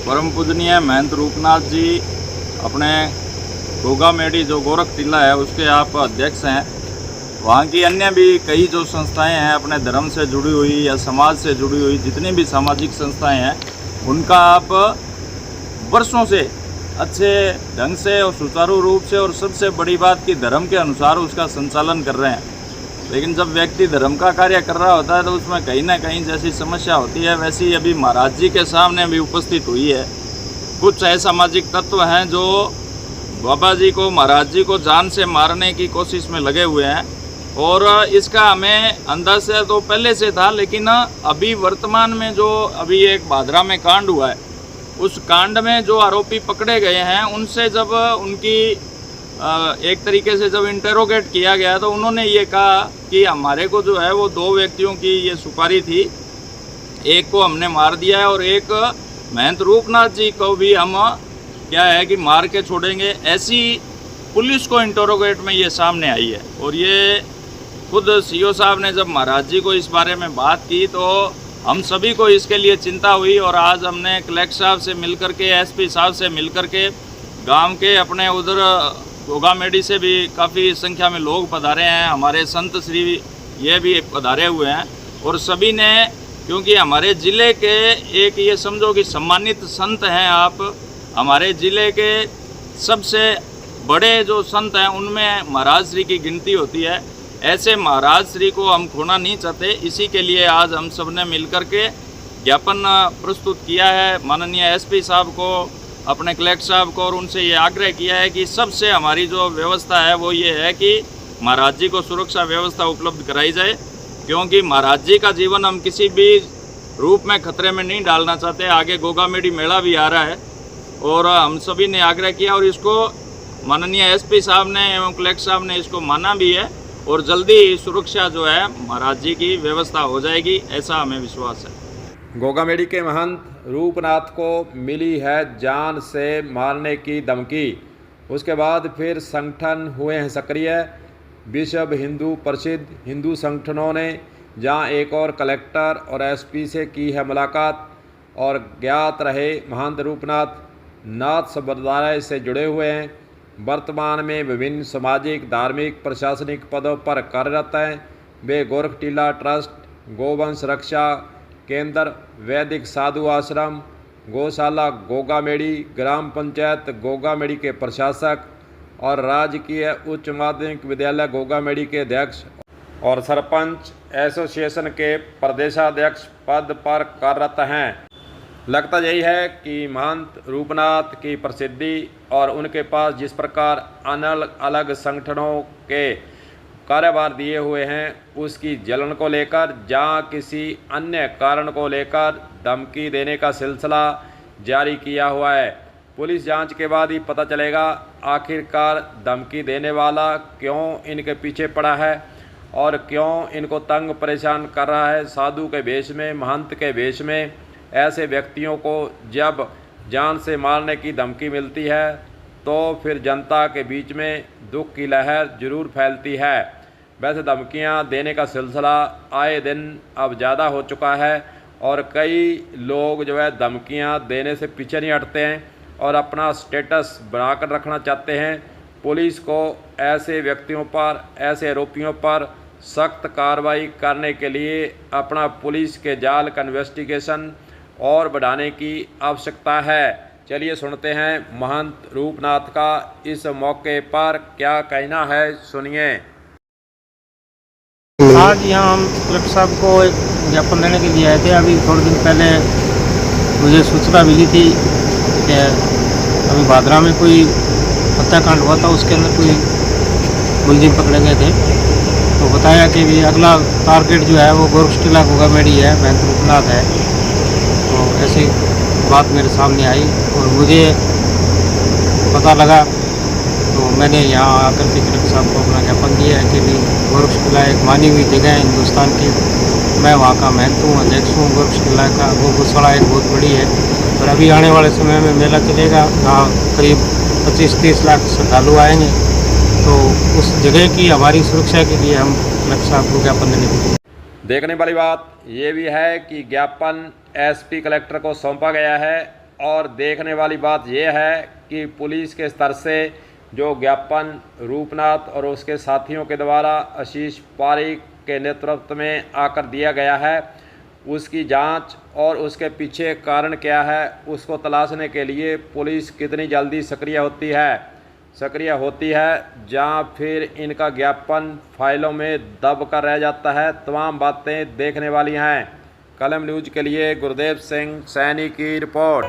परम पूजनीय महंत रूपनाथ जी अपने गोगा मेडी जो गोरख टीला है उसके आप अध्यक्ष हैं। वहाँ की अन्य भी कई जो संस्थाएं हैं अपने धर्म से जुड़ी हुई या समाज से जुड़ी हुई जितनी भी सामाजिक संस्थाएं हैं उनका आप वर्षों से अच्छे ढंग से और सुचारू रूप से और सबसे बड़ी बात कि धर्म के अनुसार उसका संचालन कर रहे हैं। लेकिन जब व्यक्ति धर्म का कार्य कर रहा होता है तो उसमें कहीं ना कहीं जैसी समस्या होती है वैसी अभी महाराज जी के सामने भी उपस्थित हुई है। कुछ असामाजिक तत्व हैं जो बाबा जी को महाराज जी को जान से मारने की कोशिश में लगे हुए हैं और इसका हमें अंदाजा तो पहले से था, लेकिन अभी वर्तमान में जो अभी एक भादरा में कांड हुआ है उस कांड में जो आरोपी पकड़े गए हैं उनसे जब उनकी एक तरीके से जब इंटेरोगेट किया गया तो उन्होंने ये कहा कि हमारे को जो है वो दो व्यक्तियों की ये सुपारी थी, एक को हमने मार दिया है और एक महंत रूपनाथ जी को भी हम क्या है कि मार के छोड़ेंगे। ऐसी पुलिस को इंटेरोगेट में ये सामने आई है और ये खुद सीओ साहब ने जब महाराज जी को इस बारे में बात की तो हम सभी को इसके लिए चिंता हुई और आज हमने कलेक्टर साहब से मिलकर के एसपी साहब से मिलकर के गांव के अपने उधर गोगा मेडी से भी काफ़ी संख्या में लोग पधारे हैं, हमारे संत श्री ये भी पधारे हुए हैं और सभी ने, क्योंकि हमारे ज़िले के एक ये समझो कि सम्मानित संत हैं आप, हमारे ज़िले के सबसे बड़े जो संत हैं उनमें महाराज श्री की गिनती होती है। ऐसे महाराज श्री को हम खोना नहीं चाहते, इसी के लिए आज हम सब ने मिलकर के ज्ञापन प्रस्तुत किया है माननीय एसपी साहब को, अपने कलेक्टर साहब को, और उनसे ये आग्रह किया है कि सबसे हमारी जो व्यवस्था है वो ये है कि महाराज जी को सुरक्षा व्यवस्था उपलब्ध कराई जाए, क्योंकि महाराज जी का जीवन हम किसी भी रूप में खतरे में नहीं डालना चाहते। आगे गोगा मेडी मेला भी आ रहा है और हम सभी ने आग्रह किया और इसको माननीय एसपी साहब ने एवं कलेक्टर साहब ने इसको माना भी है और जल्दी ही सुरक्षा जो है महाराज जी की व्यवस्था हो जाएगी, ऐसा हमें विश्वास है। गोगा मेडी के महंत रूपनाथ को मिली है जान से मारने की धमकी, उसके बाद फिर संगठन हुए हैं सक्रिय। विश्व हिंदू प्रसिद्ध हिंदू संगठनों ने जहां एक और कलेक्टर और एसपी से की है मुलाकात और ज्ञात रहे महंत रूपनाथ नाथ संप्रदाय से जुड़े हुए हैं। वर्तमान में विभिन्न सामाजिक धार्मिक प्रशासनिक पदों पर कार्यरत हैं। वे गोरख टीला ट्रस्ट, गोवंश रक्षा केंद्र, वैदिक साधु आश्रम, गौशाला गोगा मेडी, ग्राम पंचायत गोगा मेडी के प्रशासक और राजकीय उच्च माध्यमिक विद्यालय गोगा मेडी के अध्यक्ष और सरपंच एसोसिएशन के प्रदेशाध्यक्ष पद पर कार्यरत हैं। लगता यही है कि महंत रूपनाथ की प्रसिद्धि और उनके पास जिस प्रकार अलग अलग संगठनों के कार्यभार दिए हुए हैं उसकी जलन को लेकर जहां किसी अन्य कारण को लेकर धमकी देने का सिलसिला जारी किया हुआ है। पुलिस जांच के बाद ही पता चलेगा आखिरकार धमकी देने वाला क्यों इनके पीछे पड़ा है और क्यों इनको तंग परेशान कर रहा है। साधु के वेश में, महंत के वेश में ऐसे व्यक्तियों को जब जान से मारने की धमकी मिलती है तो फिर जनता के बीच में दुख की लहर जरूर फैलती है। वैसे धमकियां देने का सिलसिला आए दिन अब ज़्यादा हो चुका है और कई लोग जो है धमकियां देने से पीछे नहीं हटते हैं और अपना स्टेटस बनाकर रखना चाहते हैं। पुलिस को ऐसे व्यक्तियों पर, ऐसे आरोपियों पर सख्त कार्रवाई करने के लिए अपना पुलिस के जाल का इन्वेस्टिगेशन और बढ़ाने की आवश्यकता है। चलिए सुनते हैं महंत रूपनाथ का इस मौके पर क्या कहना है, सुनिए। आज यहाँ हम कलेक्टर साहब को एक ज्ञापन देने के लिए आए थे। अभी थोड़े दिन पहले मुझे सूचना मिली थी कि अभी भादरा में कोई हत्याकांड हुआ था, उसके अंदर कोई मुलजिम पकड़े गए थे। तो बताया कि भी अगला टारगेट जो है वो गोरख टीला गोगा मेडी है, महंत रूपनाथ है। तो ऐसी बात मेरे सामने आई और मुझे पता लगा तो मैंने यहाँ आकर के कलेक्टर साहब को अपना ज्ञापन दिया है कि भी गोरख टीला एक मानी हुई जगह है हिंदुस्तान की। मैं वहाँ का महंत हूँ, अध्यक्ष हूँ। गोरख टीला का वो गौशाला एक बहुत बड़ी है और अभी आने वाले समय में मेला चलेगा, जहाँ करीब 25-30 लाख श्रद्धालु आएंगे। तो उस जगह की हमारी सुरक्षा के लिए हम कलेक्टर साहब को ज्ञापन देने के लिए। देखने वाली बात ये भी है कि ज्ञापन एसपी कलेक्टर को सौंपा गया है और देखने वाली बात यह है कि पुलिस के स्तर से जो ज्ञापन रूपनाथ और उसके साथियों के द्वारा आशीष पारिक के नेतृत्व में आकर दिया गया है, उसकी जांच और उसके पीछे कारण क्या है उसको तलाशने के लिए पुलिस कितनी जल्दी सक्रिय होती है जहां फिर इनका ज्ञापन फाइलों में दब कर रह जाता है। तमाम बातें देखने वाली हैं। कलम न्यूज़ के लिए गुरदेव सिंह सैनी की रिपोर्ट।